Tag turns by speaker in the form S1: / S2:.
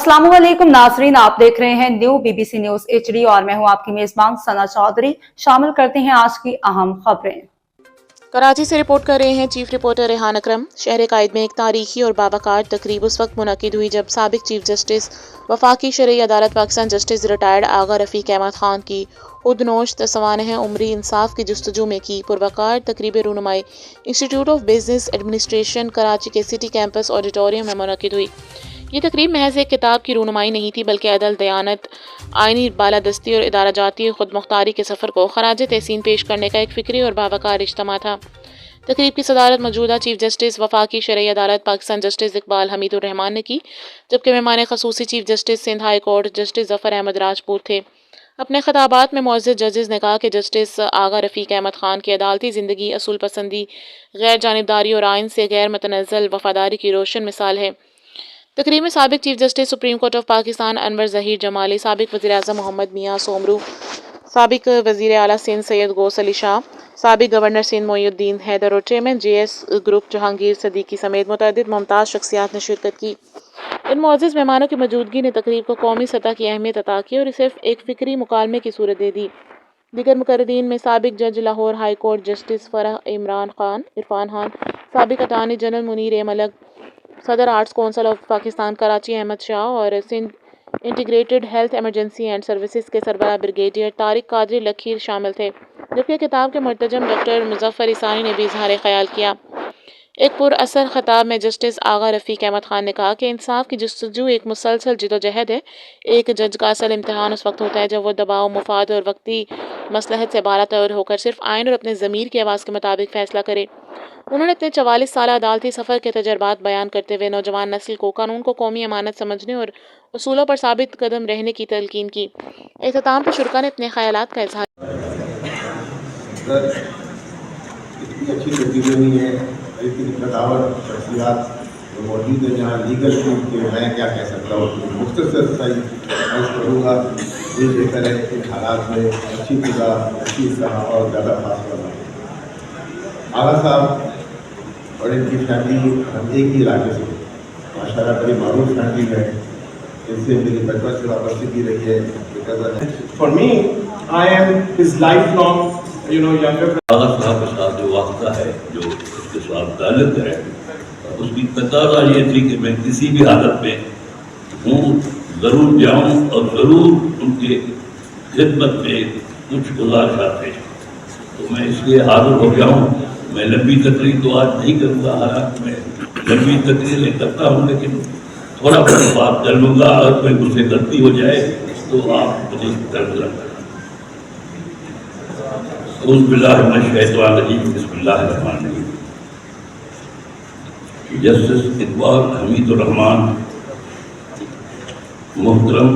S1: अस्सलाम वालेकुम नाज़रीन, आप देख रहे हैं न्यू BBC न्यूज HD और मैं हूं आपकी मेजबान सना चौधरी। शामिल करते हैं आज की अहम खबरें।
S2: कराची से रिपोर्ट कर रहे हैं चीफ रिपोर्टर रेहान अकरम। शहर कायद में एक तारीखी और बावकार तकरीब उस वक्त मुनक़िद हुई जब साबिक चीफ जस्टिस वफाकी शरई अदालत पाकिस्तान जस्टिस रिटायर्ड आगा रफ़ीक अहमद खान की उदनोश तसवानह उम्री इंसाफ की जुस्तजू में की पुरवकार तकरीब रूनुमाई institute of business administration Karachi के सिटी कैंपस ऑडिटोरियम में मुनक़िद हुई। ये तकरीब महज एक किताब की रूनुमाई नहीं थी बल्कि अदल, दयानत, आइनी बालादस्ती और इदारा जाती खुद मुख्तारी के सफ़र को खराज तहसीन पेश करने का एक फ़िक्री और बावकार इज्तिमा था। तकरीब की सदारत मौजूदा चीफ जस्टिस वफाकी शरई अदालत पाकिस्तान जस्टिस इकबाल हमीदुर रहमान ने की, जबकि मेहमान खसूसी chief justice Sindh high court justice Zafar Ahmed Rajput थे। अपने खिताबात में मुअज़्ज़ज़ जजेस ने कहा कि जस्टिस आगा रफ़ीक अहमद खान की अदालती ज़िंदगी असूल पसंदी, गैर जानिबदारी और आइन से गैर मतनज़्ज़ल वफादारी की रोशन मिसाल है। तकरीब में साबिक chief justice supreme court of Pakistan Anwar Zaheer Jamali, साबिक वज़ीर आज़म मोहम्मद मियां सोमरू, साबिक वज़ीर आला सिंध सैयद गौस अली शाह, साबिक गवर्नर सिंध मोइनुद्दीन हैदर और chairman JS group Jahangir Siddiqui समेत मुतअद्दिद मुमताज़ शख्सियात ने शिरकत की। इन मुअज़्ज़ज़ मेहमानों की मौजूदगी ने तकरीब को कौमी सतह की अहमियत अता की और इसे एक फ़िक्री मुकालमे की सूरत दे दी। दीगर मुकर्ररीन में साबिक जज Lahore high court justice Farah Irfan Khan, साबिक attorney general Munir A Malik, सदर arts council of Pakistan Karachi Ahmed Shah और Sindh integrated health emergency and services के सरबराह ब्रिगेडियर तारिक कादरी लखीर शामिल थे, जबकि किताब के मुर्तजम डॉक्टर मुज़फ़्फ़र इसानी ने भी इज़हार ख्याल किया। एक पुरअसर खिताब में जस्टिस आगा रफ़ीक अहमद खान ने कहा कि इंसाफ की जुस्तजू एक मुसलसल जिदोजहद है। एक जज का असल इम्तिहान उस वक्त होता है जब वो दबाव, मुफाद और वक्ती मसलहत से बालातर होकर सिर्फ आइन और अपने ज़मीर की आवाज़ के मुताबिक फ़ैसला करे। उन्होंने अपने 44 साल अदालती सफ़र के तजर्बात बयान करते हुए नौजवान नस्ल को कानून को कौमी अमानत समझने और उसूलों पर साबित कदम रहने की तलकीन की। इख्तिताम पर शुरका ने अपने ख़यालात का इज़हार
S3: मौजूद है जहाँ लीगल फील्ड के मैं क्या कह सकता हूँ, मुख्तसर सही अर्ज करूँगा। ये बेहतर है कि हालात में अच्छी तरह और ज़्यादा फासला ना हो। आगा साहब और इनकी फैमिली हम एक ही इलाके से माशाल्लाह बड़ी मारूफ फैमिली है, इनसे मेरी बचपन से वापसी रही है।
S4: For me I am his life long younger.
S5: Agha Sahab के साथ जो वाक़ा है, जो उसके साथ ताल्लुक़ है, उसकी तकाज़ा ये थी कि मैं किसी भी हालत में हूँ ज़रूर जाऊँ और ज़रूर उनके खिदमत में कुछ गुज़ारिश थे, तो मैं इसलिए हाज़िर हो गया हूँ। मैं लंबी तकरीर तो आज नहीं करूँगा, हालांकि मैं लंबी तकरीरें करता हूँ, लेकिन थोड़ा बहुत बात कर लूँगा। अगर कोई मुझसे गलती हो जाए तो आप मुझे कर दें। बिस्मिल्लाहिर्रहमानिर्रहीम। जस्टिस इकबाल हमीदुर रहमान, मोहतरम